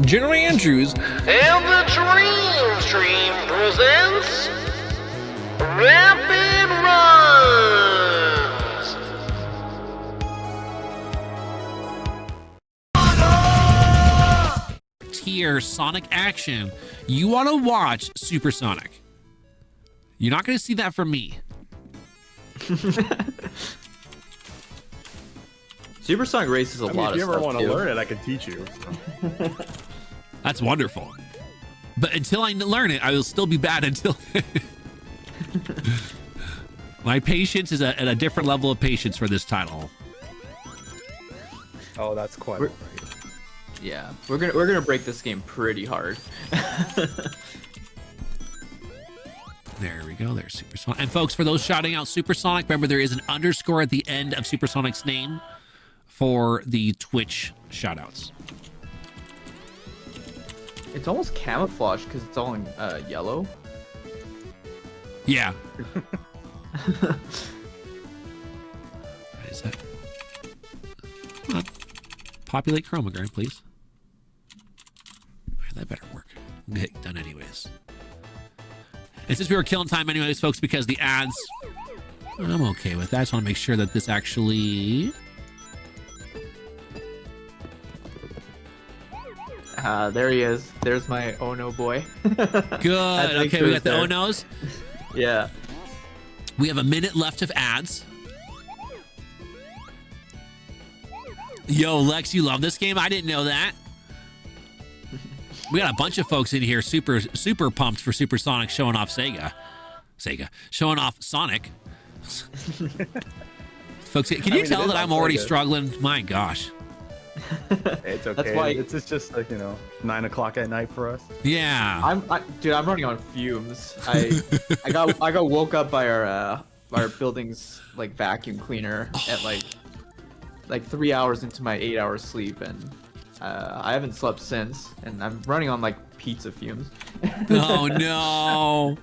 General Andrews, And the Dream Stream presents Rapid Runs. tier Sonic action, you want to watch Supersonic. You're not going to see that from me. Supersonic Race is a lot of stuff. If you ever want to too. learn it, I can teach you. That's wonderful. But until I learn it, I will still be bad until then. My patience is at a different level of patience for this title. Oh, that's quite right. Yeah, we're gonna break this game pretty hard. There we go. There's Supersonic. And folks, for those shouting out Supersonic, remember there is an underscore at the end of Supersonic's name for the Twitch shoutouts. It's almost camouflage because it's all in yellow. Yeah. What is that? Come on. Populate Chromogram, please. That better work. We'll get it done anyways. And since we were killing time anyways, folks, because the ads, I'm okay with that. I just want to make sure that this actually... There he is. There's my oh no boy. Good. Okay, we got the oh-nos. Yeah. We have a minute left of ads. Yo, Lex, you love this game? I didn't know that. We got a bunch of folks in here super pumped for Supersonic showing off showing off Sonic. Folks, can you tell that I'm already struggling? My gosh. It's okay. That's why it's just like 9 o'clock at night for us. Yeah. Dude, I'm running on fumes. I got woke up by our building's like vacuum cleaner at like 3 hours into my 8-hour sleep, and I haven't slept since, and I'm running on like pizza fumes. Oh no.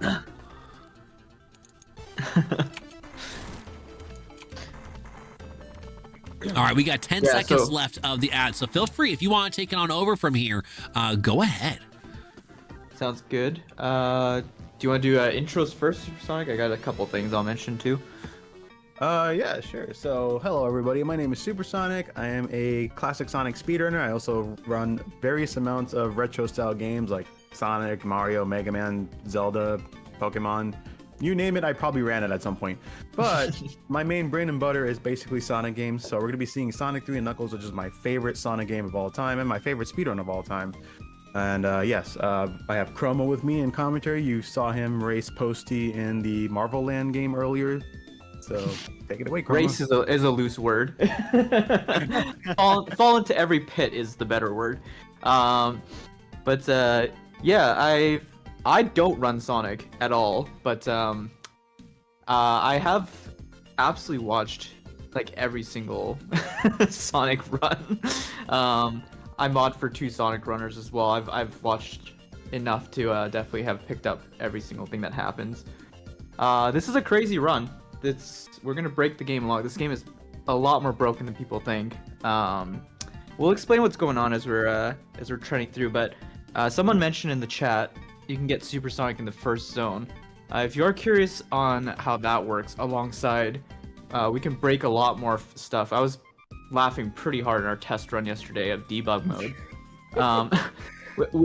All right, we got 10 seconds left of the ad, so feel free if you want to take it on over from here. Go ahead. Sounds good. Do you want to do intros first, Supersonic? I got a couple things I'll mention too. Yeah, sure. So, hello everybody. My name is Supersonic. I am a classic Sonic speedrunner. I also run various amounts of retro-style games like Sonic, Mario, Mega Man, Zelda, Pokemon. You name it, I probably ran it at some point. But my main bread and butter is basically Sonic games. So we're going to be seeing Sonic 3 and Knuckles, which is my favorite Sonic game of all time and my favorite speedrun of all time. And yes, I have Chroma with me in commentary. You saw him race Posty in the Marvel Land game earlier. So take it away, Chroma. Race is a loose word. fall into every pit is the better word. Yeah, I don't run Sonic at all, but I have absolutely watched like every single Sonic run. I mod for 2 Sonic runners as well. I've watched enough to definitely have picked up every single thing that happens. This is a crazy run. We're gonna break the game along. This game is a lot more broken than people think. We'll explain what's going on as we're trending through, but someone mentioned in the chat you can get Supersonic in the first zone. If you are curious on how that works alongside, we can break a lot more stuff. I was laughing pretty hard in our test run yesterday of debug mode.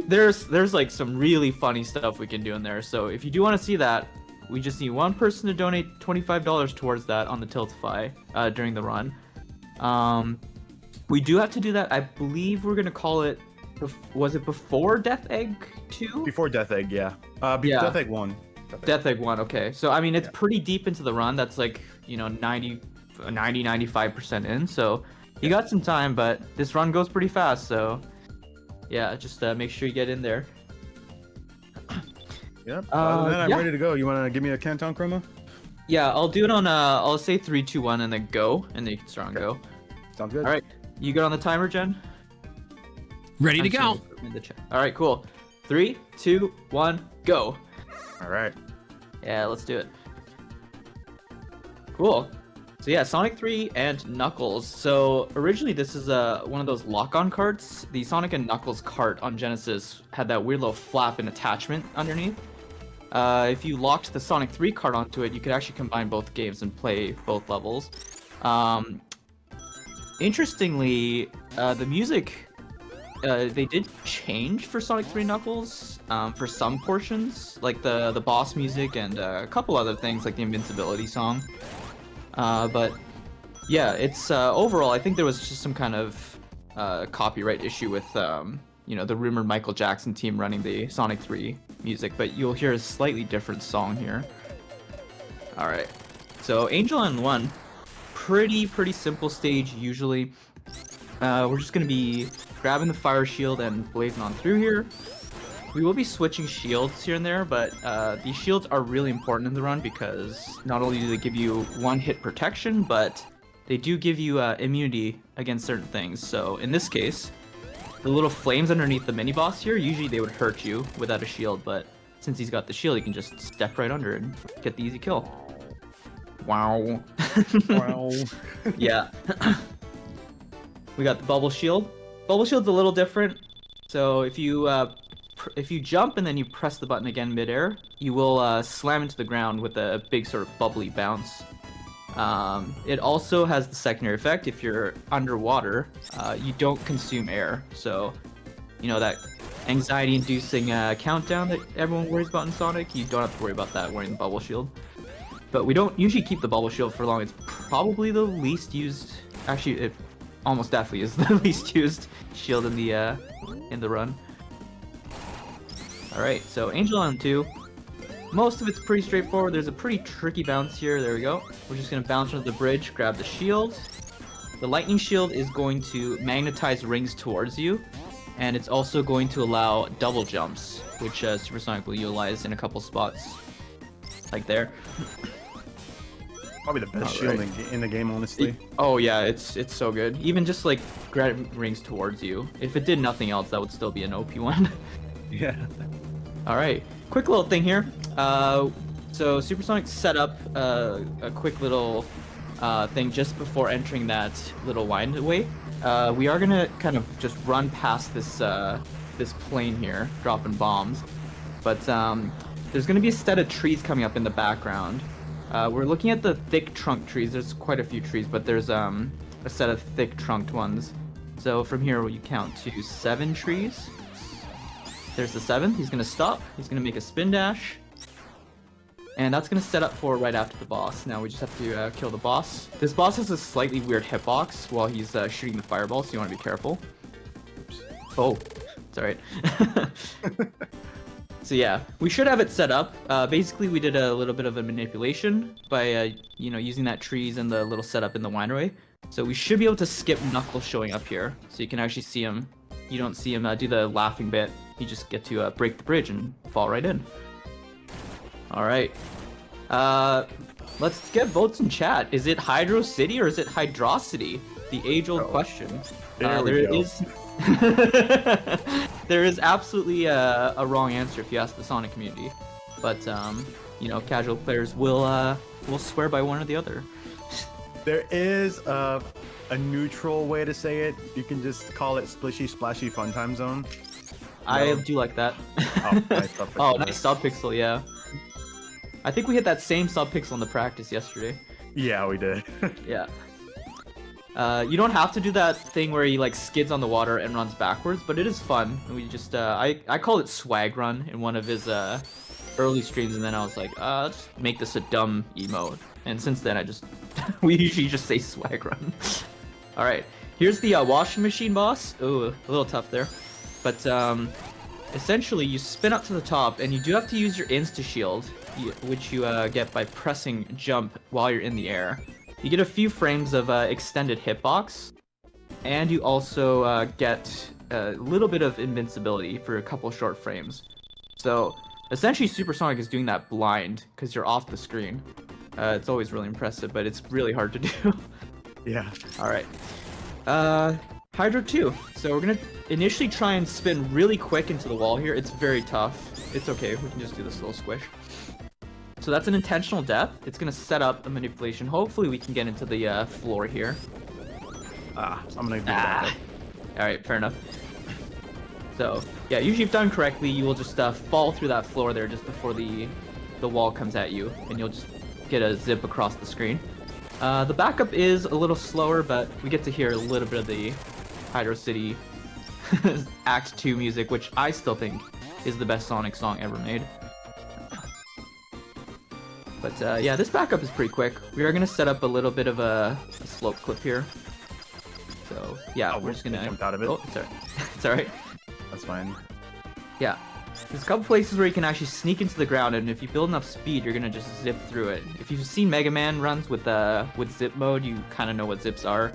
There's like some really funny stuff we can do in there. So if you do want to see that, we just need one person to donate $25 towards that on the Tiltify during the run. We do have to do that. I believe we're gonna call it. Was it before Death Egg 2? Before Death Egg, yeah. Yeah. Death Egg 1. Death Egg 1, okay. So, I mean, it's pretty deep into the run. That's like, 95% in. So, you got some time, but this run goes pretty fast. So, yeah, just make sure you get in there. Yep. Other than that, I'm ready to go. You want to give me a countdown, Chroma? Yeah, I'll do it on, I'll say 3, 2, 1, and then go. And then you can start on go. Sounds good. All right. You good on the timer, Jen? Ready to go. All right, cool. 3, 2, 1, go. All right. Yeah, let's do it. Cool. So yeah, Sonic 3 and Knuckles. So originally this is one of those lock-on carts. The Sonic and Knuckles cart on Genesis had that weird little flap and attachment underneath. If you locked the Sonic 3 cart onto it, you could actually combine both games and play both levels. Interestingly, the music, they did change for Sonic 3 Knuckles for some portions, like the boss music and a couple other things like the Invincibility song. But yeah, it's overall, I think there was just some kind of copyright issue with you know, the rumored Michael Jackson team running the Sonic 3 music, but you'll hear a slightly different song here. All right, so Angel Island 1, pretty simple stage usually. We're just gonna be grabbing the fire shield and blazing on through here. We will be switching shields here and there, but these shields are really important in the run because not only do they give you one-hit protection, but they do give you immunity against certain things. So in this case, the little flames underneath the mini-boss here, usually they would hurt you without a shield, but since he's got the shield, you can just step right under and get the easy kill. Wow. Wow. Yeah. We got the bubble shield. Bubble shield's a little different. So if you jump and then you press the button again midair, you will slam into the ground with a big sort of bubbly bounce. It also has the secondary effect. If you're underwater, you don't consume air. So, you know, that anxiety-inducing countdown that everyone worries about in Sonic, you don't have to worry about that wearing the bubble shield. But we don't usually keep the bubble shield for long. It's probably the least used. Actually, it almost definitely is the least used shield in the run. All right, so Angel Island 2. Most of it's pretty straightforward. There's a pretty tricky bounce here. There we go. We're just gonna bounce under the bridge, grab the shield. The lightning shield is going to magnetize rings towards you, and it's also going to allow double jumps, which Supersonic will utilize in a couple spots, like there. Probably the best shield in the game, honestly. Oh yeah, it's so good. Even just like grabbing rings towards you. If it did nothing else, that would still be an OP one. Yeah. All right, quick little thing here. So Supersonic set up a quick little thing just before entering that little windaway. We are gonna kind of just run past this this plane here, dropping bombs. But there's gonna be a set of trees coming up in the background. We're looking at the thick trunk trees. There's quite a few trees, but there's a set of thick trunked ones. So from here, you count to 7 trees. There's the 7th. He's gonna stop. He's gonna make a spin dash. And that's gonna set up for right after the boss. Now we just have to kill the boss. This boss has a slightly weird hitbox while he's shooting the fireball, so you want to be careful. Oops. Oh, it's alright. So yeah, we should have it set up. Basically, we did a little bit of a manipulation by you know, using that trees and the little setup in the winery. So we should be able to skip Knuckles showing up here, so you can actually see him. You don't see him do the laughing bit. You just get to break the bridge and fall right in. All right. Let's get votes in chat. Is it Hydro City or is it Hydrocity? The age-old question. There is absolutely a wrong answer if you ask the Sonic community, but you know, casual players will swear by one or the other. There is a neutral way to say it. You can just call it Splishy Splashy Fun Time Zone. I do like that. Oh, nice subpixel. Oh, nice subpixel, yeah. I think we hit that same subpixel in the practice yesterday. Yeah, we did. Yeah. You don't have to do that thing where he like skids on the water and runs backwards, but it is fun. We just I called it swag run in one of his early streams, and then I was like, let's make this a dumb emote. And since then, I just we usually just say swag run. All right, here's the washing machine boss. Ooh, a little tough there, but essentially you spin up to the top, and you do have to use your insta shield, which you get by pressing jump while you're in the air. You get a few frames of extended hitbox, and you also get a little bit of invincibility for a couple short frames. So essentially Supersonic is doing that blind because you're off the screen. It's always really impressive, but it's really hard to do. Yeah. Alright. Hydro 2. So we're going to initially try and spin really quick into the wall here. It's very tough. It's okay, we can just do this little squish. So that's an intentional death. It's gonna set up a manipulation. Hopefully we can get into the floor here. I'm gonna do that. All right, fair enough. So yeah, usually if done correctly, you will just fall through that floor there just before the wall comes at you, and you'll just get a zip across the screen. The backup is a little slower, but we get to hear a little bit of the Hydro City Act 2 music, which I still think is the best Sonic song ever made. But yeah, this backup is pretty quick. We are gonna set up a little bit of a slope clip here. So yeah, we're just gonna jump out of it. Oh, sorry. It's alright. That's fine. Yeah. There's a couple places where you can actually sneak into the ground, and if you build enough speed, you're gonna just zip through it. If you've seen Mega Man runs with zip mode, you kind of know what zips are.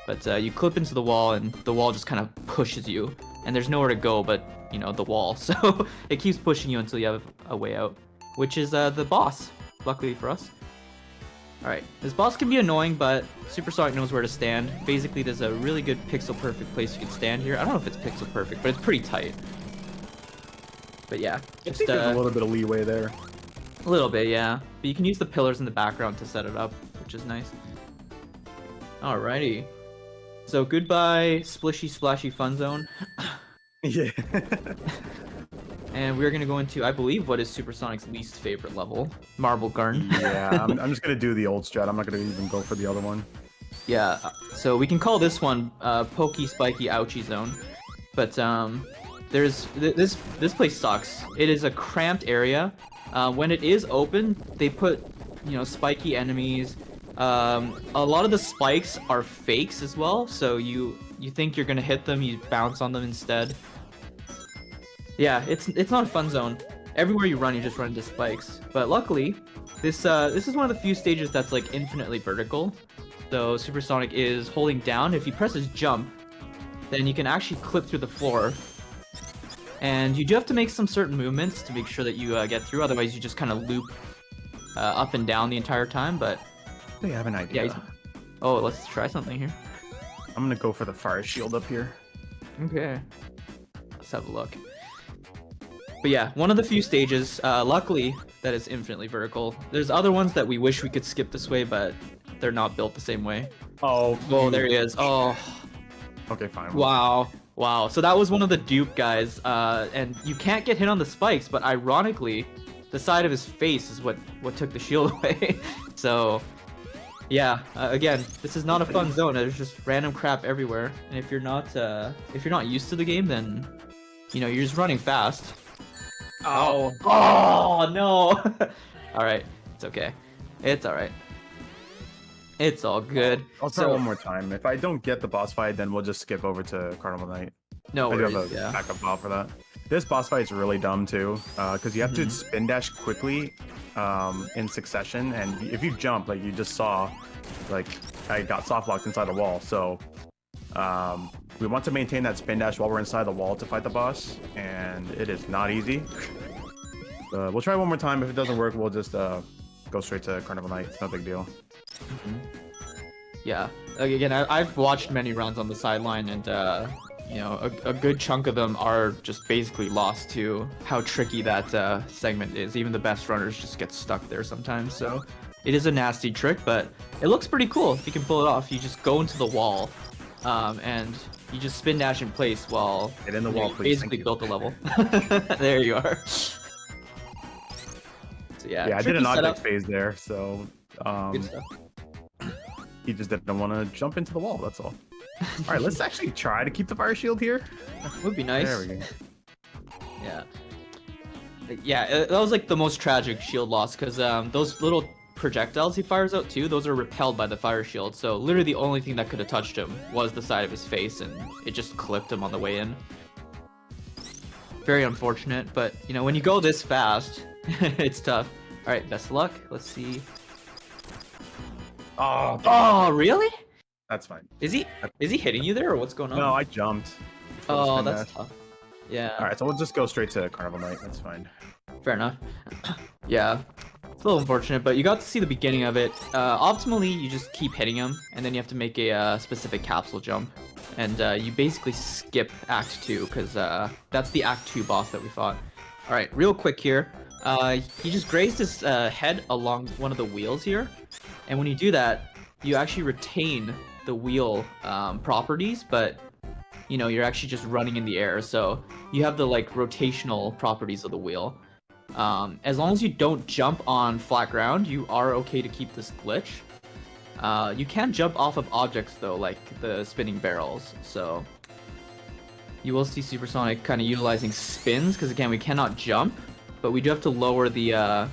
But you clip into the wall, and the wall just kind of pushes you, and there's nowhere to go but, you know, the wall. So it keeps pushing you until you have a way out, which is the boss, luckily for us. Alright, this boss can be annoying, but Supersonic knows where to stand. Basically, there's a really good pixel-perfect place you can stand here. I don't know if it's pixel-perfect, but it's pretty tight. But yeah, I think there's a little bit of leeway there. a little bit, yeah. But you can use the pillars in the background to set it up, which is nice. Alrighty. So goodbye, splishy, splashy fun zone. Yeah. And we're gonna go into, I believe, what is Supersonic's least favorite level, Marble Garden. Yeah, I'm just gonna do the old strat. I'm not gonna even go for the other one. Yeah, so we can call this one Pokey Spiky Ouchie Zone. But this place sucks. It is a cramped area. When it is open, they put, you know, spiky enemies. A lot of the spikes are fakes as well, so you think you're gonna hit them, you bounce on them instead. Yeah, it's not a fun zone. Everywhere you run, you just run into spikes. But luckily, this is one of the few stages that's like infinitely vertical. So Supersonic is holding down. If he presses jump, then you can actually clip through the floor. And you do have to make some certain movements to make sure that you get through. Otherwise, you just kind of loop up and down the entire time. But I have an idea. yeah, oh, let's try something here. I'm gonna go for the fire shield up here. Okay, let's have a look. But yeah, one of the few stages, luckily, that is infinitely vertical. There's other ones that we wish we could skip this way, but they're not built the same way. Oh, there he is. Oh, okay, fine. wow. Wow. So that was one of the dupe guys, and you can't get hit on the spikes, but ironically, the side of his face is what took the shield away. So, yeah, again, this is not a fun zone. There's just random crap everywhere, and if you're not used to the game, then, you know, you're just running fast. Oh no! All right, it's okay. It's all right. It's all good. I'll try one more time. If I don't get the boss fight, then we'll just skip over to Carnival Night. No I do worries. have a Yeah. backup file for that. This boss fight is really dumb too, because you have to spin dash quickly in succession, and if you jump, like you just saw, like I got soft locked inside the wall. So we want to maintain that spin dash while we're inside the wall to fight the boss, and it is not easy. We'll try one more time. If it doesn't work, we'll just go straight to Carnival Night. It's no big deal. Yeah. Again, I've watched many runs on the sideline, and you know, a good chunk of them are just basically lost to how tricky that segment is. Even the best runners just get stuck there sometimes. So it is a nasty trick, but it looks pretty cool if you can pull it off. You just go into the wall, and you just spin dash in place while Get in the wall, you please. basically built the level. There you are. So yeah, Yeah, I did an tricky object setup. phase there, so Good stuff. he just didn't want to jump into the wall. That's all. All right, let's actually try to keep the fire shield here. Would be nice. There we go. Yeah. Yeah, that was like the most tragic shield loss, because those little projectiles he fires out too, those are repelled by the fire shield. So literally the only thing that could have touched him was the side of his face, and it just clipped him on the way in. Very unfortunate, but you know, when you go this fast, it's tough. All right, best of luck. Let's see. Oh, Oh, really? that's fine. Is he hitting you there, or what's going on? No, I jumped. before the Oh, spin that's dash. tough. Yeah. All right, so we'll just go straight to Carnival Night. That's fine. Fair enough. Yeah, it's a little unfortunate, but you got to see the beginning of it. Optimally, you just keep hitting him, and then you have to make a specific capsule jump. And you basically skip Act 2, because that's the Act 2 boss that we fought. Alright, real quick here. He just grazed his head along one of the wheels here, and when you do that, you actually retain the wheel properties, but you know, you're actually just running in the air, so you have the like rotational properties of the wheel. As long as you don't jump on flat ground, you are okay to keep this glitch. You can jump off of objects though, like the spinning barrels, so you will see Supersonic kind of utilizing spins, because again, we cannot jump, but we do have to lower the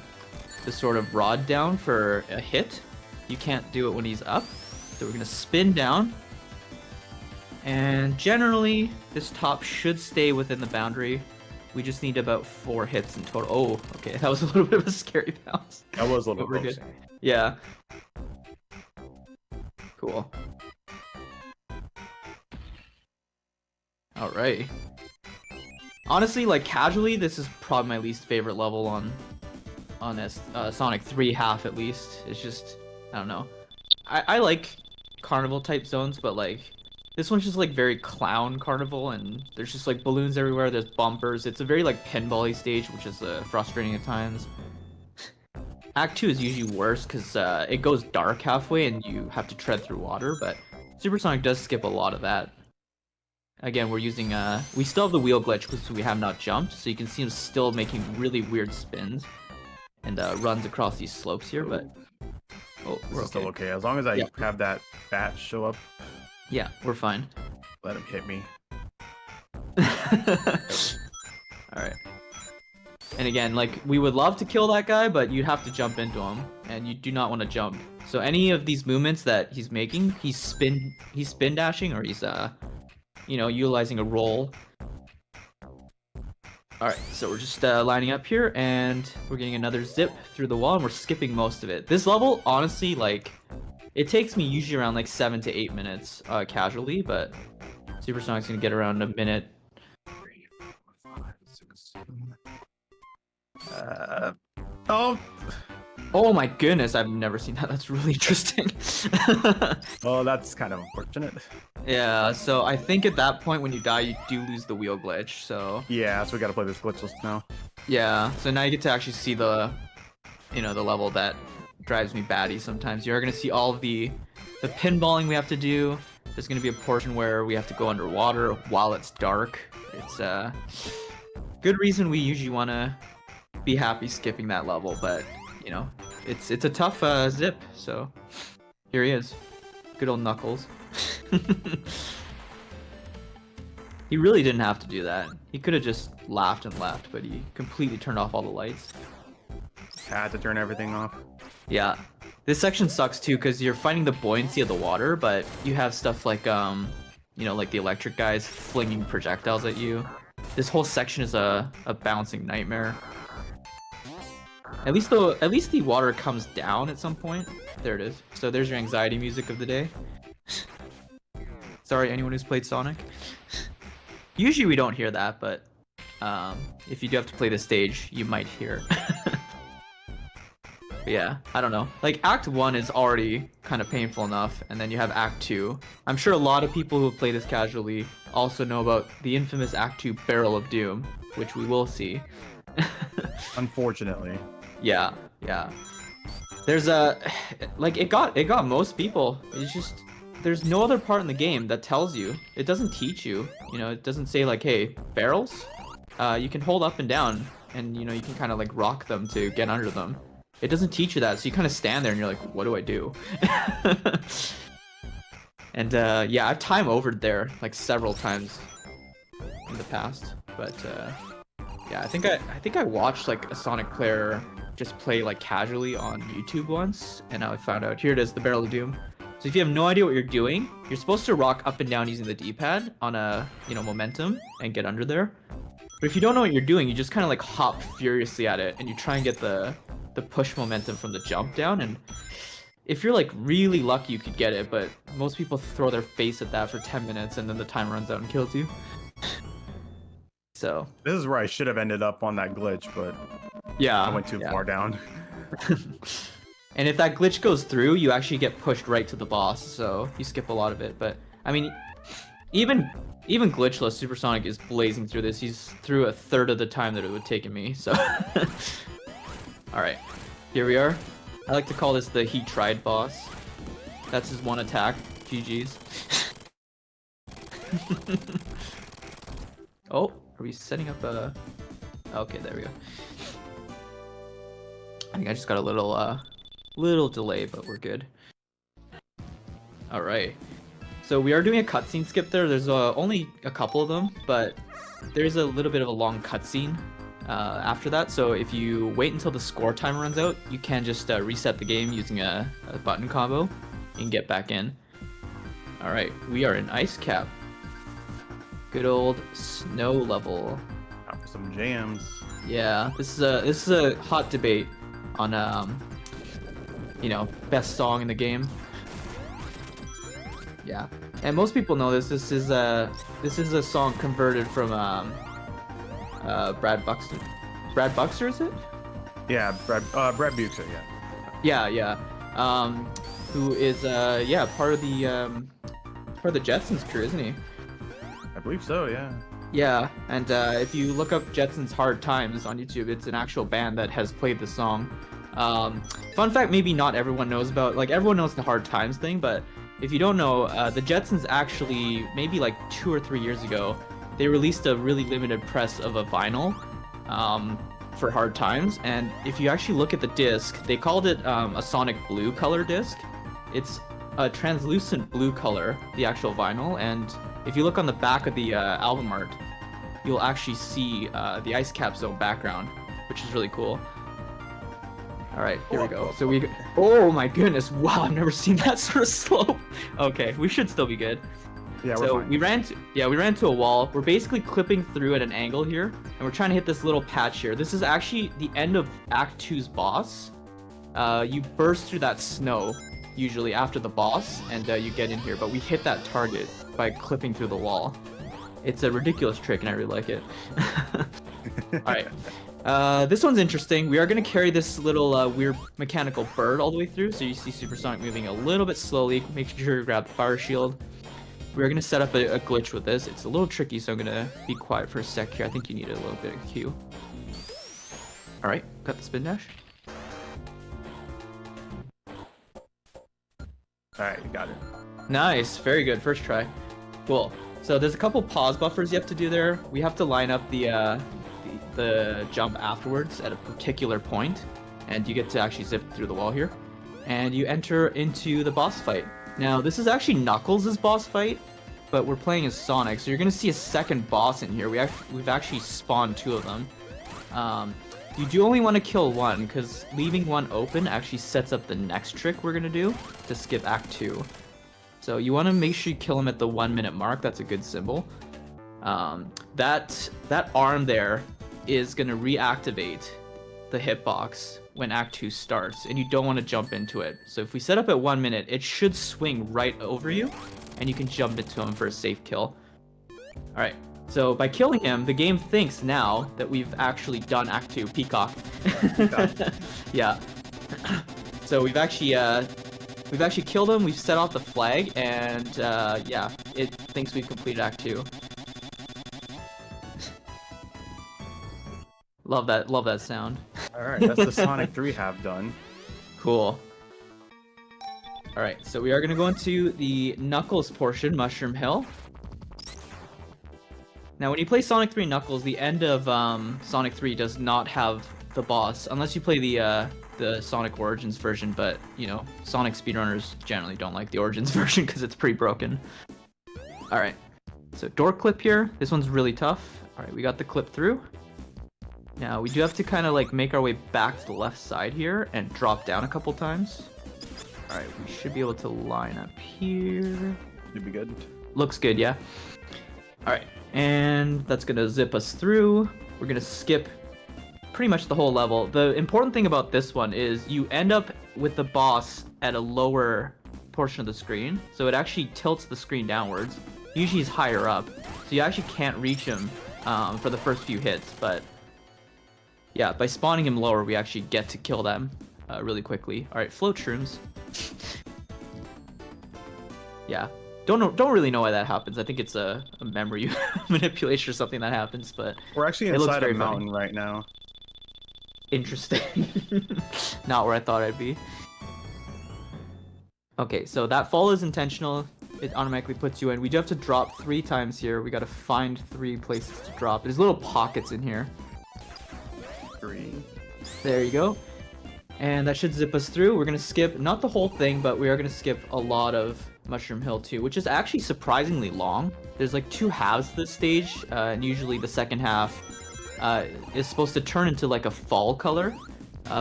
sort of rod down for a hit. You can't do it when he's up, so we're gonna spin down. And generally, this top should stay within the boundary. We just need about 4 hits in total. Oh, okay, that was a little bit of a scary bounce. That was a little But we're close. good. Yeah. Cool. Alright. Honestly, like casually, this is probably my least favorite level on this Sonic 3 half at least. It's just, I don't know. I like carnival type zones, but like this one's just like very clown carnival, and there's just like balloons everywhere. There's bumpers. It's a very like pinball-y stage, which is frustrating at times. Act 2 is usually worse because it goes dark halfway and you have to tread through water, but Supersonic does skip a lot of that. Again, we're using, we still have the wheel glitch because we have not jumped, so you can see him still making really weird spins and runs across these slopes here, but... Oh, This we're is still okay. okay. As long as I Yeah. have that bat show up, Yeah, we're fine. let him hit me. Alright. And again, like, we would love to kill that guy, but you have to jump into him, and you do not want to jump. So any of these movements that he's making, he's spin dashing, or he's, you know, utilizing a roll. Alright, so we're just lining up here, and we're getting another zip through the wall, and we're skipping most of it. This level, honestly, like, it takes me usually around, like, 7 to 8 minutes casually, but Supersonic's gonna get around a minute. 3, 4, 5, 6, 7. Oh, Oh my goodness, I've never seen that. That's really interesting. well, that's kind of unfortunate. Yeah, so I think at that point when you die, you do lose the wheel glitch, so... Yeah, so we gotta play this glitchless now. Yeah, so now you get to actually see the, you know, the level that drives me batty sometimes. You're gonna see all of the pinballing we have to do. There's gonna be a portion where we have to go underwater while it's dark. It's good reason we usually wanna be happy skipping that level, but you know, it's a tough zip, so here he is. Good old Knuckles. He really didn't have to do that. He could have just laughed and left, but he completely turned off all the lights. Had to turn everything off. Yeah. This section sucks too, because you're fighting the buoyancy of the water, but you have stuff like, you know, like the electric guys flinging projectiles at you. This whole section is a bouncing nightmare. At least the water comes down at some point. There it is. So there's your anxiety music of the day. Sorry, anyone who's played Sonic. Usually we don't hear that, but if you do have to play the stage, you might hear. But yeah, I don't know. Like, Act 1 is already kind of painful enough, and then you have Act 2. I'm sure a lot of people who play this casually also know about the infamous Act 2 Barrel of Doom, which we will see. Unfortunately. Yeah, yeah. There's like, it got most people. It's just, there's no other part in the game that tells you. It doesn't teach you. You know, it doesn't say like, hey, barrels? You can hold up and down, and you know, you can kind of like rock them to get under them. It doesn't teach you that, so you kind of stand there and you're like, what do I do? And yeah, I've time overed there like several times in the past, but yeah, I think I watched like a Sonic player just play like casually on YouTube once, and I found out, here it is, the Barrel of Doom. So if you have no idea what you're doing, you're supposed to rock up and down using the D-pad on a, you know, momentum and get under there. But if you don't know what you're doing, you just kind of like hop furiously at it and you try and get the push momentum from the jump down, and if you're like really lucky you could get it, but most people throw their face at that for 10 minutes and then the time runs out and kills you. So This is where I should have ended up on that glitch, but yeah, I went too far down. And if that glitch goes through, you actually get pushed right to the boss, so you skip a lot of it. But I mean, even glitchless, Supersonic is blazing through this. He's through a third of the time that it would take me, so Alright, here we are. I like to call this the he tried boss. That's his one attack. GG's. Oh, are we setting up a... Okay, there we go. I think I just got a little delay, but we're good. Alright. So we are doing a cutscene skip there. There's only a couple of them, but there's a little bit of a long cutscene after that. So if you wait until the score timer runs out, you can just reset the game using a button combo and get back in. Alright, we are in Ice Cap. Good old snow level. Out for some jams. Yeah, this is a hot debate on you know, best song in the game. Yeah, and most people know this. This is a song converted from Brad Buxton. Brad Buxter, is it? Yeah, Brad Buxer, yeah. Yeah. Who is yeah, part of the Jetsons crew, isn't he? I believe so, yeah. Yeah, and if you look up Jetsons Hard Times on YouTube, it's an actual band that has played the song. Fun fact, maybe not everyone knows about, like everyone knows the Hard Times thing, but if you don't know, the Jetsons actually, maybe like 2 or 3 years ago, they released a really limited press of a vinyl for Hard Times, and if you actually look at the disc, they called it a Sonic Blue color disc. It's a translucent blue color, the actual vinyl, and if you look on the back of the album art, you'll actually see the Ice Cap Zone background, which is really cool. All right, here we go. So we, oh my goodness, wow, I've never seen that sort of slope. Okay, we should still be good. Yeah, we're So fine. we ran to a wall. We're basically clipping through at an angle here, and we're trying to hit this little patch here. This is actually the end of Act 2's boss. You burst through that snow, usually after the boss, and you get in here, but we hit that target by clipping through the wall. It's a ridiculous trick, and I really like it. Alright. This one's interesting. We are going to carry this little weird mechanical bird all the way through, so you see Supersonic moving a little bit slowly, making sure you grab the fire shield. We're going to set up a glitch with this. It's a little tricky, so I'm going to be quiet for a sec here. I think you need a little bit of cue. Alright, got the spin dash. Alright, you got it. Nice, very good, first try. Cool. So there's a couple pause buffers you have to do there. We have to line up the jump afterwards at a particular point, and you get to actually zip through the wall here. And you enter into the boss fight. Now, this is actually Knuckles' boss fight, but we're playing as Sonic, so you're going to see a second boss in here. We've actually spawned 2 of them. You do only want to kill one, because leaving one open actually sets up the next trick we're going to do to skip Act 2. So you want to make sure you kill him at the 1 minute mark. That's a good symbol. That arm there is going to reactivate the hitbox when Act 2 starts, and you don't want to jump into it. So if we set up at 1 minute, it should swing right over you, and you can jump into him for a safe kill. Alright, so by killing him, the game thinks now that we've actually done Act 2. Peacock. Yeah. So we've actually killed him, we've set off the flag, and yeah, it thinks we've completed Act 2. Love that sound. Alright, that's the Sonic 3 half done. Cool. Alright, so we are going to go into the Knuckles portion, Mushroom Hill. Now, when you play Sonic 3 Knuckles, the end of Sonic 3 does not have the boss, unless you play the Sonic Origins version, but, you know, Sonic speedrunners generally don't like the Origins version because it's pretty broken. Alright, so door clip here. This one's really tough. Alright, we got the clip through. Now, we do have to kind of like make our way back to the left side here and drop down a couple times. Alright, we should be able to line up here. Should be good. Looks good, yeah. Alright, and that's gonna zip us through. We're gonna skip pretty much the whole level. The important thing about this one is you end up with the boss at a lower portion of the screen, so it actually tilts the screen downwards. Usually he's higher up, so you actually can't reach him for the first few hits, but yeah, by spawning him lower, we actually get to kill them really quickly. Alright, float shrooms. Yeah, don't really know why that happens. I think it's a memory manipulation or something that happens, but We're actually it looks inside a very funny. mountain right now. interesting. Not where I thought I'd be. Okay, so that fall is intentional. It automatically puts you in. We do have to drop 3 times here. We gotta find 3 places to drop. There's little pockets in here. 3. There you go. And that should zip us through. We're gonna skip, not the whole thing, but we are gonna skip a lot of Mushroom Hill 2, which is actually surprisingly long. There's like 2 halves to this stage, and usually the second half is supposed to turn into like a fall color.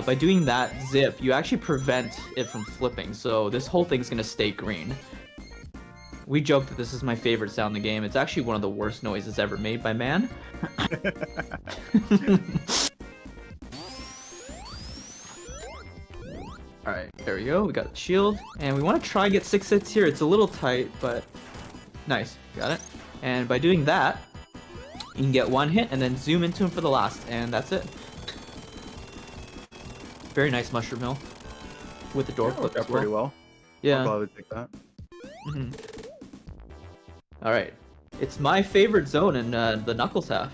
By doing that zip, you actually prevent it from flipping, so this whole thing's gonna stay green. We joke that this is my favorite sound in the game. It's actually one of the worst noises ever made by man. Alright, there we go. We got the shield. And we want to try and get 6 hits here. It's a little tight, but nice. Got it. And by doing that, you can get 1 hit and then zoom into him for the last. And that's it. Very nice Mushroom Hill. With the door flip as pretty well. Yeah. I'll probably pick that. Alright. It's my favorite zone in the Knuckles half.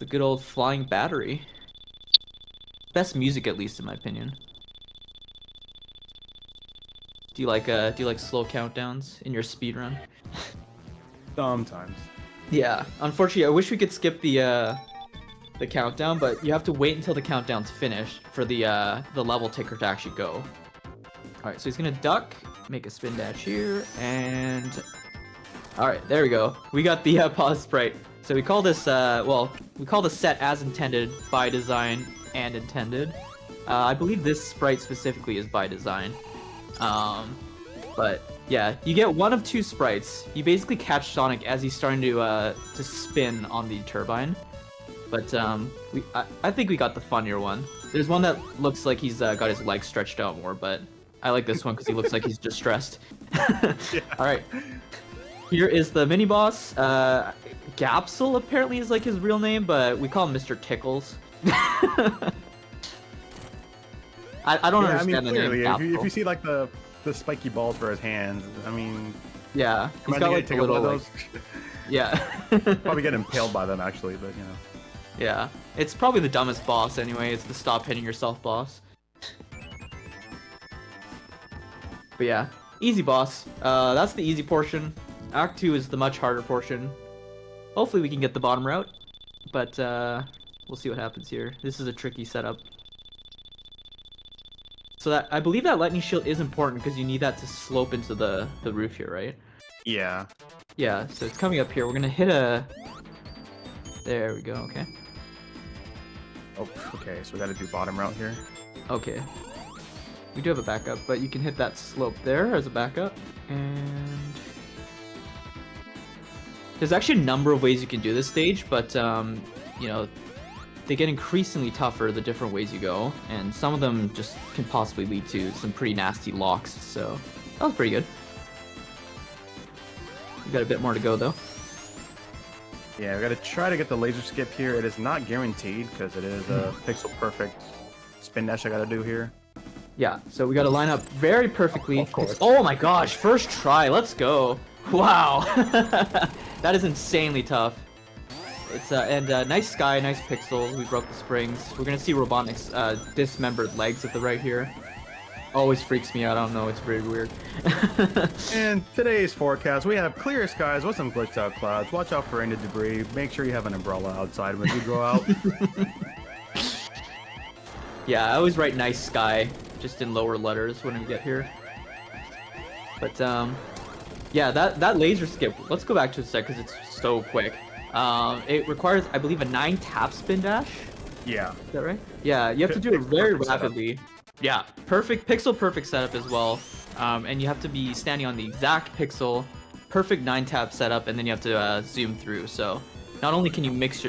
The good old flying battery. Best music, at least in my opinion. Do you like slow countdowns in your speedrun? Sometimes. Yeah. Unfortunately, I wish we could skip the countdown, but you have to wait until the countdown's finished for the level ticker to actually go. Alright, so he's gonna duck, make a spin dash here, and alright, there we go. We got the pause sprite. So we call this we call the set as intended, by design, and intended. I believe this sprite specifically is by design. But yeah, you get one of 2 sprites. You basically catch Sonic as he's starting to spin on the turbine. But I think we got the funnier one. There's one that looks like he's got his legs stretched out more, but I like this one because he looks like he's distressed. Yeah. Alright. Here is the mini boss. Gapsel apparently is like his real name, but we call him Mr. Tickles. I don't understand the clearly, name. if you see like the spiky balls for his hands, I mean, Yeah, he's imagine got getting like the tickled by little those. yeah. Probably get impaled by them actually, but you know. Yeah, it's probably the dumbest boss anyway. It's the stop hitting yourself boss. But yeah, easy boss. That's the easy portion. Act 2 is the much harder portion. Hopefully we can get the bottom route, but we'll see what happens here. This is a tricky setup. So that I believe that lightning shield is important because you need that to slope into the roof here, right? Yeah. Yeah, so it's coming up here. We're gonna hit a... There we go, okay. Oh, okay, so we gotta do bottom route here. Okay. We do have a backup, but you can hit that slope there as a backup. And... There's actually a number of ways you can do this stage, but, you know, they get increasingly tougher the different ways you go, and some of them just can possibly lead to some pretty nasty locks, so that was pretty good. We got a bit more to go, though. Yeah, we gotta try to get the laser skip here. It is not guaranteed because it is a pixel perfect spin dash I gotta do here. Yeah, so we gotta line up very perfectly. Of course. Oh my gosh, first try, let's go. Wow. That is insanely tough. It's and nice sky, nice pixels. We broke the springs. We're gonna see Robotnik's dismembered legs at the right here. Always freaks me out. I don't know. It's very weird. And today's forecast, we have clear skies with some glitched out clouds. Watch out for rain and debris. Make sure you have an umbrella outside when you go out. Yeah, I always write nice sky just in lower letters when we get here. But yeah, that laser skip. Let's go back to a sec because it's so quick. It requires, I believe, a 9 tap spin dash. Yeah. Is that right? Yeah, you have to do it very rapidly. Yeah, perfect, pixel perfect setup as well. And you have to be standing on the exact pixel, perfect 9 tap setup, and then you have to zoom through. So not only can you miss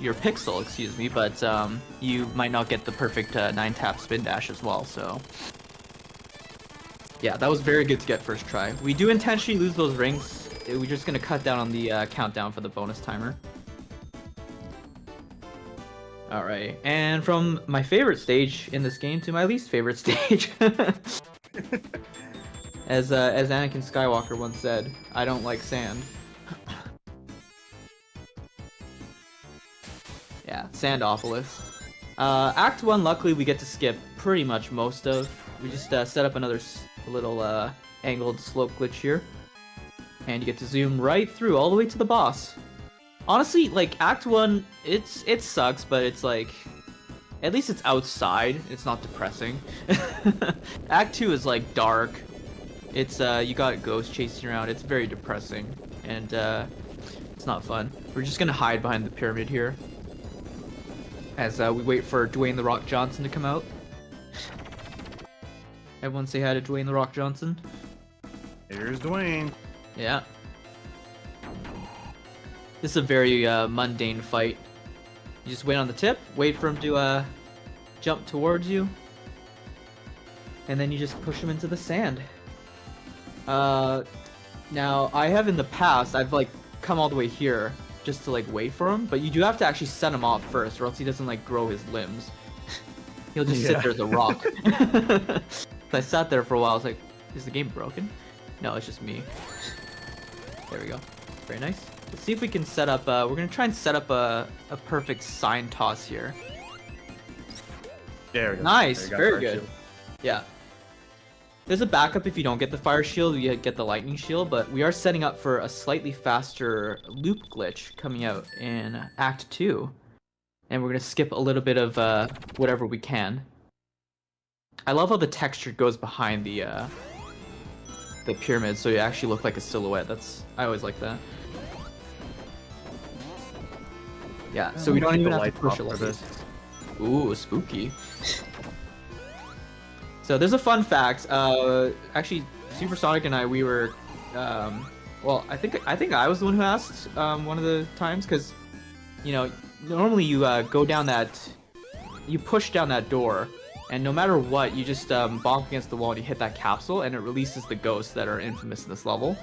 your pixel, excuse me, but you might not get the perfect 9 tap spin dash as well. So yeah, that was very good to get first try. We do intentionally lose those rings. We're just gonna cut down on the countdown for the bonus timer. Alright, and from my favorite stage in this game to my least favorite stage. As Anakin Skywalker once said, I don't like sand. Yeah, Sandopolis. Act 1, luckily, we get to skip pretty much most of. We just set up another little angled slope glitch here. And you get to zoom right through all the way to the boss. Honestly, like, Act 1, it sucks, but it's like... At least it's outside. It's not depressing. Act 2 is, like, dark. It's, you got ghosts chasing around. It's very depressing. And, it's not fun. We're just gonna hide behind the pyramid here. As, we wait for Dwayne "The Rock" Johnson to come out. Everyone say hi to Dwayne "The Rock" Johnson. Here's Dwayne. Yeah. This is a very mundane fight. You just wait on the tip, wait for him to jump towards you, and then you just push him into the sand. Now, I have in the past, I've like come all the way here just to like wait for him, but you do have to actually set him off first, or else he doesn't like grow his limbs. He'll just sit there as a rock. So I sat there for a while, I was like, is the game broken? No, it's just me. There we go. Very nice. Let's see if we can set up, we're gonna try and set up a perfect sign toss here. There we go. Nice, There you go, very fire good. shield. Yeah. There's a backup if you don't get the fire shield, you get the lightning shield, but we are setting up for a slightly faster loop glitch coming out in Act 2. And we're gonna skip a little bit of whatever we can. I love how the texture goes behind the pyramid, so you actually look like a silhouette. I always like that. Yeah, so we don't even have to push a lot of this. Ooh, spooky. So there's a fun fact. Actually, Supersonic and I, we were, well, I think I was the one who asked one of the times, because, you know, normally you go down you push down that door, and no matter what, you just bonk against the wall and you hit that capsule, and it releases the ghosts that are infamous in this level.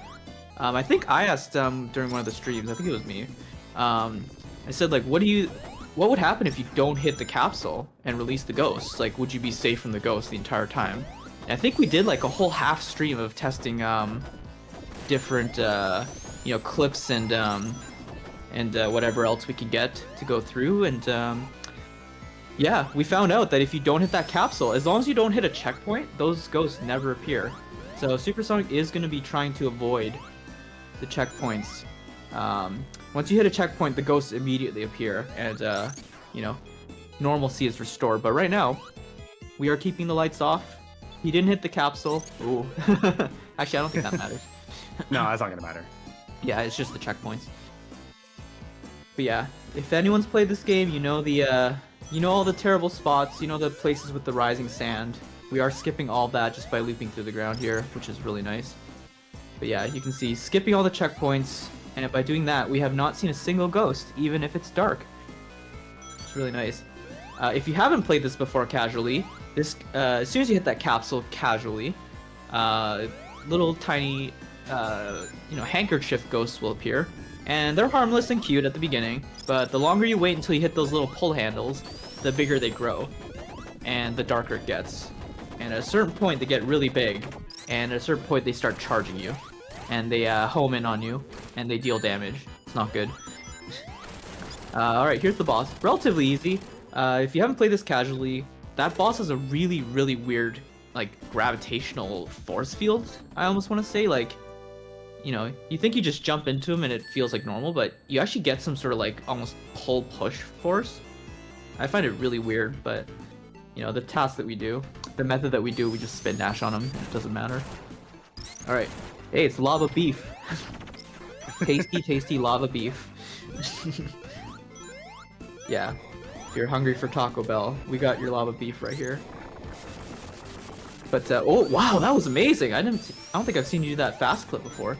I think I asked during one of the streams. I think it was me. I said, like, what would happen if you don't hit the capsule and release the ghosts? Like, would you be safe from the ghosts the entire time? And I think we did like a whole half stream of testing different you know, clips and whatever else we could get to go through, and yeah, we found out that if you don't hit that capsule, as long as you don't hit a checkpoint, those ghosts never appear. So Supersonic is going to be trying to avoid the checkpoints. Once you hit a checkpoint, the ghosts immediately appear, and you know, normalcy is restored. But right now, we are keeping the lights off. He didn't hit the capsule. Ooh. Actually, I don't think that matters. No, that's not gonna matter. Yeah, it's just the checkpoints. But yeah, if anyone's played this game, you know you know all the terrible spots, you know the places with the rising sand. We are skipping all that just by looping through the ground here, which is really nice. But yeah, you can see skipping all the checkpoints, and by doing that, we have not seen a single ghost, even if it's dark. It's really nice. If you haven't played this before casually, as soon as you hit that capsule casually, little tiny, you know, handkerchief ghosts will appear. And they're harmless and cute at the beginning, but the longer you wait until you hit those little pull handles, the bigger they grow, and the darker it gets. And at a certain point, they get really big, and at a certain point, they start charging you. And they home in on you, and they deal damage. It's not good. Alright, here's the boss. Relatively easy. If you haven't played this casually, that boss has a really, really weird, like, gravitational force field, I almost want to say. Like, you know, you think you just jump into him and it feels like normal, but you actually get some sort of, like, almost pull-push force. I find it really weird, but, you know, the task that we do, the method that we do, we just spin dash on him, and it doesn't matter. Alright. Hey, it's lava beef. Tasty, tasty lava beef. Yeah. If you're hungry for Taco Bell, we got your lava beef right here. But, oh, wow, that was amazing. I don't think I've seen you do that fast clip before.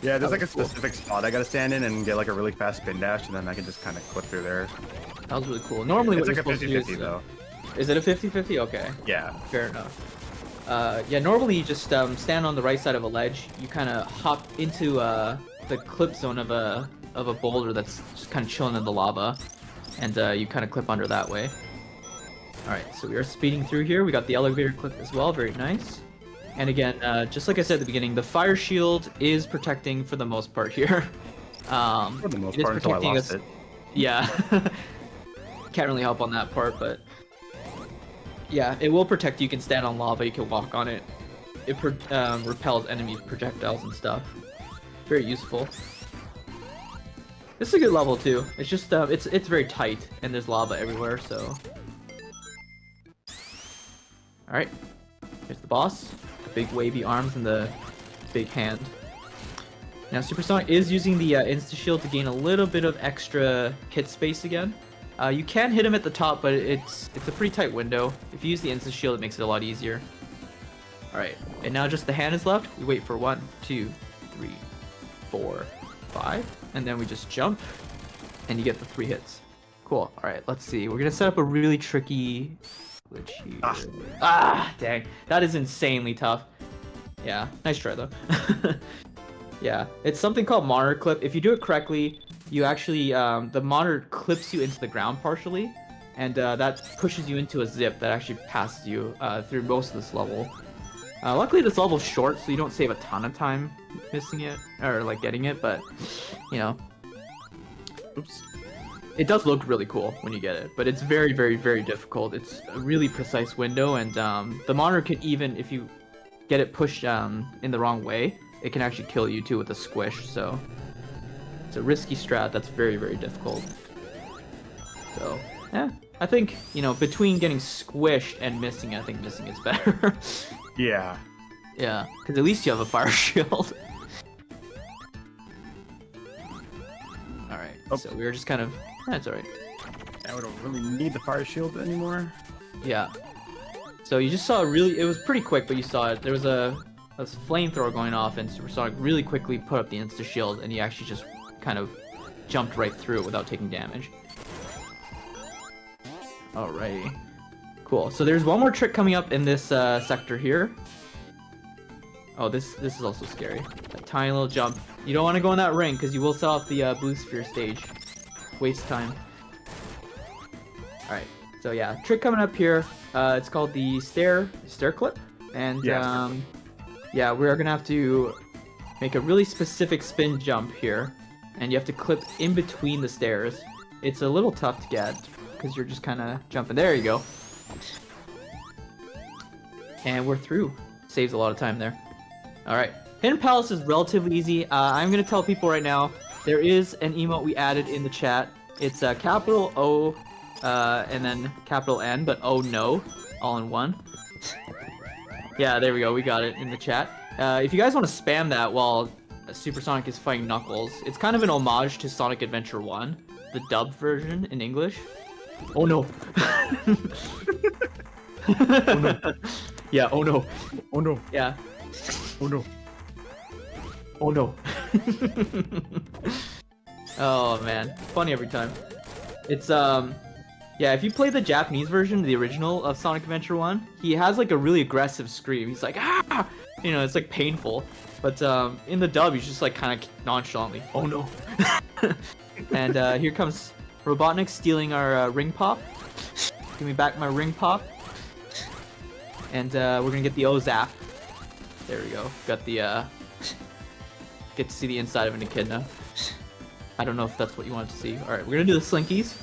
Yeah, there's like a cool. specific spot I gotta stand in and get like a really fast spin dash, and then I can just kind of clip through there. That was really cool. Normally It's what like you're a supposed to do 50-50 is... though. Is it a 50-50? Okay. Yeah. Fair enough. Yeah, normally you just stand on the right side of a ledge. You kind of hop into the clip zone of a boulder that's just kind of chilling in the lava, and you kind of clip under that way. Alright, so we are speeding through here. We got the elevator clip as well, very nice. And again, just like I said at the beginning, the fire shield is protecting for the most part here. For the most part, until I lost it. Yeah. Can't really help on that part, but yeah, it will protect you. You can stand on lava, you can walk on it. It repels enemy projectiles and stuff. Very useful. This is a good level too. It's just it's very tight and there's lava everywhere, so. Alright. Here's the boss. The big wavy arms and the big hand. Now Supersonic is using the insta-shield to gain a little bit of extra hit space again. You can hit him at the top, but it's a pretty tight window. If you use the insta-shield, it makes it a lot easier. Alright, and now just the hand is left. We wait for 1, 2, 3, 4, 5, and then we just jump, and you get the 3 hits. Cool, alright, let's see. We're gonna set up a really tricky glitch here. Dang. That is insanely tough. Yeah, nice try though. Yeah, it's something called monitor clip. If you do it correctly, you actually, the monitor clips you into the ground partially, and that pushes you into a zip that actually passes you through most of this level. Luckily this level's short, so you don't save a ton of time missing it, or like getting it, but, you know. Oops. It does look really cool when you get it, but it's very, very, very difficult. It's a really precise window, and the monitor can even, if you get it pushed in the wrong way, it can actually kill you too with a squish, so it's a risky strat that's very, very difficult. So, yeah, I think, you know, between getting squished and missing, I think missing is better. Yeah. Yeah, because at least you have a fire shield. Alright, so we were just kind of... That's alright. Yeah, we don't really need the fire shield anymore. Yeah. So you just saw it was pretty quick, but you saw it. There was a flamethrower going off, and Supersonic really quickly put up the insta-shield, and he actually just kind of jumped right through it without taking damage. Alrighty. Cool. So there's one more trick coming up in this sector here. Oh, this is also scary. That tiny little jump. You don't want to go in that ring, because you will sell off the blue sphere stage. Waste time. Alright. So yeah, trick coming up here. It's called the stair clip. And yeah, we're gonna have to make a really specific spin jump here. And you have to clip in between the stairs. It's a little tough to get, because you're just kind of jumping. There you go. And we're through. Saves a lot of time there. Alright. Hidden Palace is relatively easy. I'm going to tell people right now, there is an emote we added in the chat. It's capital O and then capital N, but oh no, all in one. Yeah, there we go. We got it in the chat. If you guys want to spam that while Supersonic is fighting Knuckles, it's kind of an homage to Sonic Adventure 1, the dubbed version in English. Oh no. Oh no. Yeah, oh no. Oh no. Yeah. Oh no. Oh no. Oh man, funny every time. It's yeah, if you play the Japanese version, the original of Sonic Adventure 1, he has like a really aggressive scream. He's like, ah! You know, it's like painful. But in the dub, he's just like kind of nonchalantly, oh no. And here comes Robotnik stealing our ring pop. Give me back my ring pop. And we're gonna get the O-Zap. There we go. Got the get to see the inside of an echidna. I don't know if that's what you wanted to see. Alright, we're gonna do the slinkies.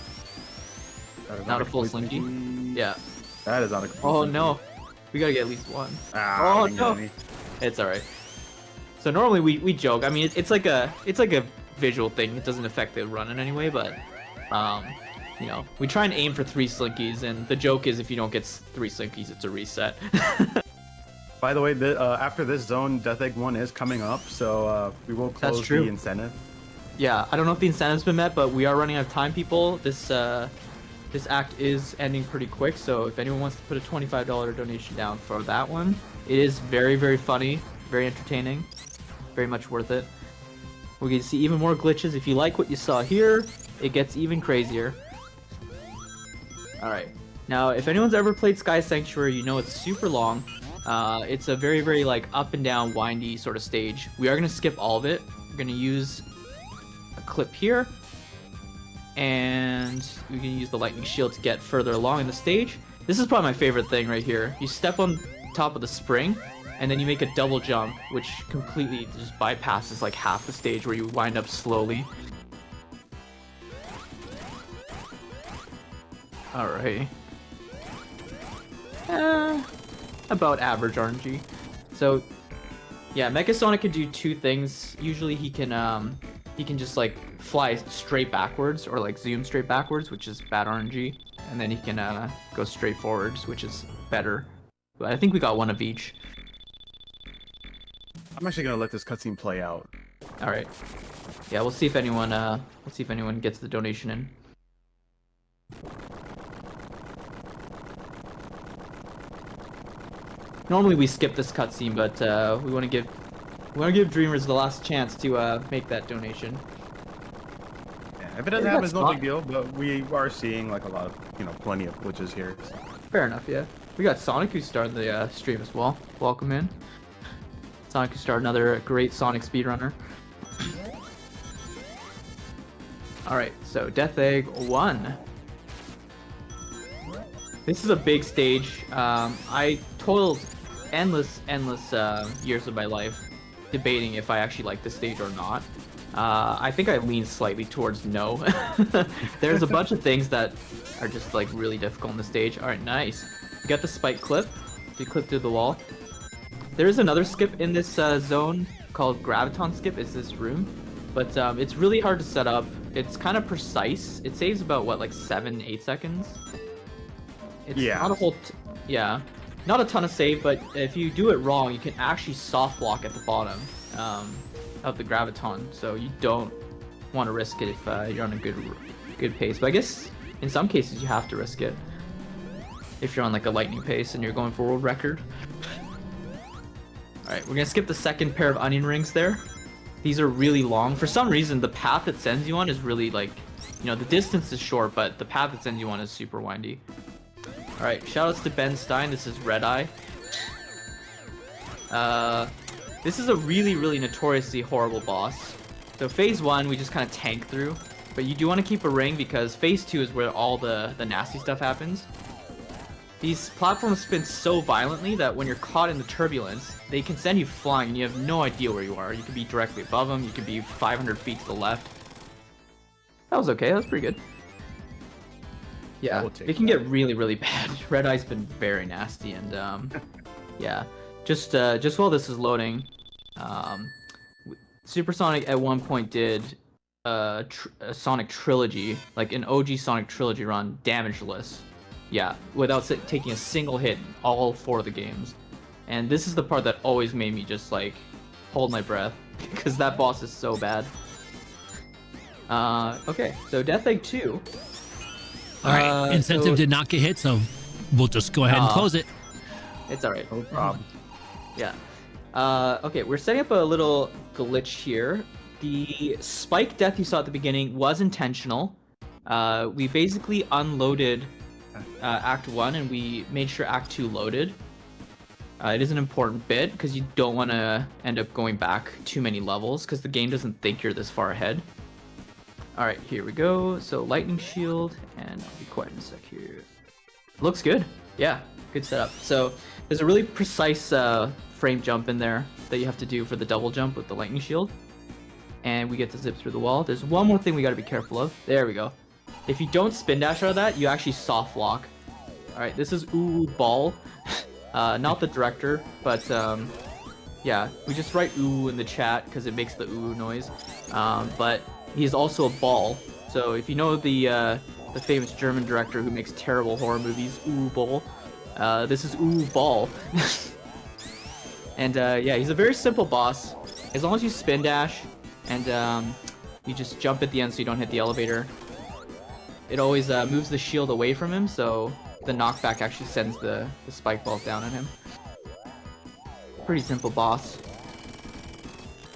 Not a full slinky. Yeah. That is not a Oh no. We gotta get at least one. Ah, oh no. It's alright. So normally we joke. I mean it's like a visual thing. It doesn't affect the run in any way, but you know, we try and aim for 3 slinkies, and the joke is if you don't get 3 slinkies, it's a reset. By the way, after this zone, Death Egg 1 is coming up, so we will close the incentive. Yeah, I don't know if the incentive's been met, but we are running out of time, people. This act is ending pretty quick, so if anyone wants to put a $25 donation down for that one, it is very, very funny, very entertaining, very much worth it. We can see even more glitches. If you like what you saw here, it gets even crazier. Alright, now if anyone's ever played Sky Sanctuary, you know it's super long. It's a very, very like up and down, windy sort of stage. We are going to skip all of it. We're going to use a clip here, and we can use the lightning shield to get further along in the stage. This is probably my favorite thing right here. You step on top of the spring, and then you make a double jump, which completely just bypasses like half the stage where you wind up slowly. Alright. About average RNG. So, yeah, Mecha Sonic can do two things. Usually he can just like fly straight backwards or like zoom straight backwards, which is bad RNG. And then he can go straight forwards, which is better. But I think we got one of each. I'm actually gonna let this cutscene play out. All right. Yeah, we'll see if anyone gets the donation in. Normally we skip this cutscene, but we want to give Dreamers the last chance to make that donation. Yeah, if it doesn't happen, it's no big deal. But we are seeing like a lot of, plenty of glitches here. So. Fair enough, yeah. We got Sonic who started the stream as well. Welcome in. Sonic who started, another great Sonic speedrunner. Alright, so Death Egg 1. This is a big stage. I totaled endless years of my life debating if I actually like this stage or not. I think I lean slightly towards no. There's a bunch of things that are just like really difficult on the stage. Alright, nice. You got the spike clip. You clip through the wall. There is another skip in this zone called Graviton Skip. It's this room. But it's really hard to set up. It's kind of precise. It saves about, what, like 7-8 seconds? It's not a whole... yeah. Not a ton of save, but if you do it wrong, you can actually soft block at the bottom of the Graviton. So you don't want to risk it if you're on a good pace. But I guess in some cases you have to risk it. If you're on like a lightning pace and you're going for world record. Alright, we're gonna skip the second pair of onion rings there. These are really long. For some reason, the path it sends you on is really like, the distance is short, but the path it sends you on is super windy. Alright, shoutouts to Ben Stein. This is Red Eye. This is a really notoriously horrible boss. So phase 1, we just kind of tank through. But you do want to keep a ring because phase 2 is where all the nasty stuff happens. These platforms spin so violently that when you're caught in the turbulence, they can send you flying and you have no idea where you are. You could be directly above them, you could be 500 feet to the left. That was okay, that was pretty good. Yeah, it can get really bad. Red Eye's been very nasty and yeah. Just while this is loading, Supersonic at one point did a Sonic trilogy, like an OG Sonic trilogy run, damageless. Yeah, without taking a single hit in all 4 of the games. And this is the part that always made me just like hold my breath because that boss is so bad. Okay, so Death Egg 2. Alright, incentive did not get hit, so we'll just go ahead and close it. It's alright. No problem. Yeah. Okay, we're setting up a little glitch here. The spike death you saw at the beginning was intentional. We basically unloaded Act 1 and we made sure Act 2 loaded. It is an important bit because you don't want to end up going back too many levels because the game doesn't think you're this far ahead. Alright, here we go. So lightning shield, and I'll be quiet in a sec here. Looks good. Yeah, good setup. So there's a really precise frame jump in there that you have to do for the double jump with the lightning shield. And we get to zip through the wall. There's one more thing we got to be careful of. There we go. If you don't spin dash out of that, you actually soft lock. Alright, this is Ooh Ball. Not the director, but yeah, we just write ooh in the chat because it makes the ooh noise. But he's also a ball. So if you know the famous German director who makes terrible horror movies, Ooh Ball, this is Ooh Ball. And yeah, he's a very simple boss. As long as you spin dash and you just jump at the end so you don't hit the elevator. It always moves the shield away from him, so the knockback actually sends the spike balls down on him. Pretty simple boss.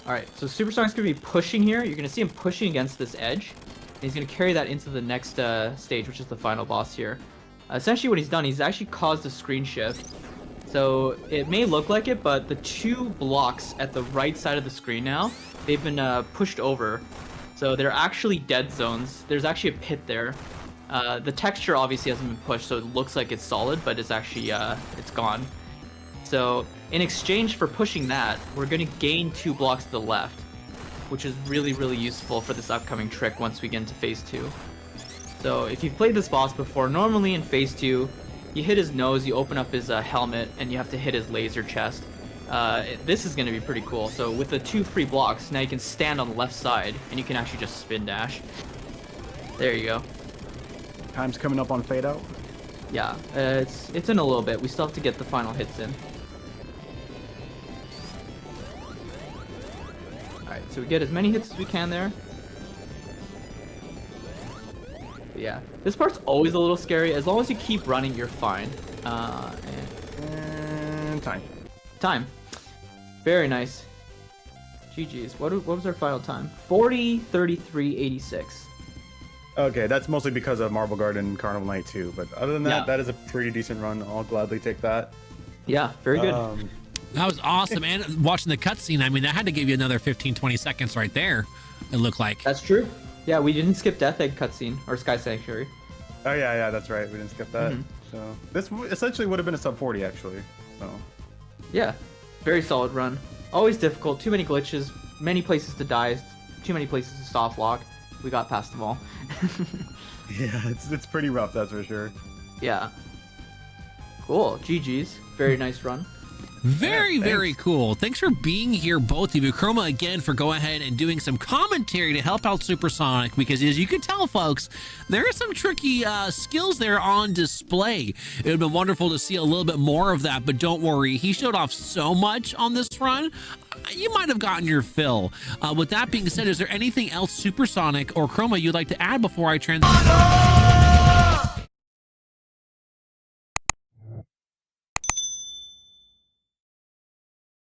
Alright, so Supersonic's going to be pushing here. You're going to see him pushing against this edge. And he's going to carry that into the next stage, which is the final boss here. Essentially what he's done, he's actually caused a screen shift. So it may look like it, but the 2 blocks at the right side of the screen now, they've been pushed over. So they're actually dead zones. There's actually a pit there. The texture obviously hasn't been pushed, so it looks like it's solid, but it's actually, it's gone. So in exchange for pushing that, we're going to gain 2 blocks to the left, which is really useful for this upcoming trick once we get into phase 2. So if you've played this boss before, normally in phase 2, you hit his nose, you open up his helmet, and you have to hit his laser chest. This is going to be pretty cool. So with the 2 free blocks, now you can stand on the left side, and you can actually just spin dash. There you go. Time's coming up on fade out. Yeah, it's in a little bit. We still have to get the final hits in. Alright, so we get as many hits as we can there. But yeah, this part's always a little scary. As long as you keep running, you're fine. And time. Time. Very nice. GG's. What was our final time? 40:33:86. Okay, that's mostly because of Marble Garden Carnival Night 2, but other than that, Yeah. that is a pretty decent run. I'll gladly take that. Yeah, very good. That was awesome. And watching the cutscene, I mean, that had to give you another 15, 20 seconds right there, it looked like. That's true. Yeah, we didn't skip Death Egg cutscene or Sky Sanctuary. Oh yeah, that's right. We didn't skip that. So this essentially would have been a sub 40 actually. So Yeah, very solid run. Always difficult. Too many glitches. Many places to die. Too many places to soft lock. We got past them all. yeah, it's pretty rough, that's for sure. Yeah. Cool. GG's. Very nice run. Very, Yeah, very thanks. cool. Thanks for being here, both of you. Chroma, again, for going ahead and doing some commentary to help out Supersonic, because as you can tell, folks, there are some tricky skills there on display. It would have been wonderful to see a little bit more of that, but don't worry. He showed off so much on this run, you might have gotten your fill. With that being said, is there anything else Supersonic or Chroma you'd like to add before I transition?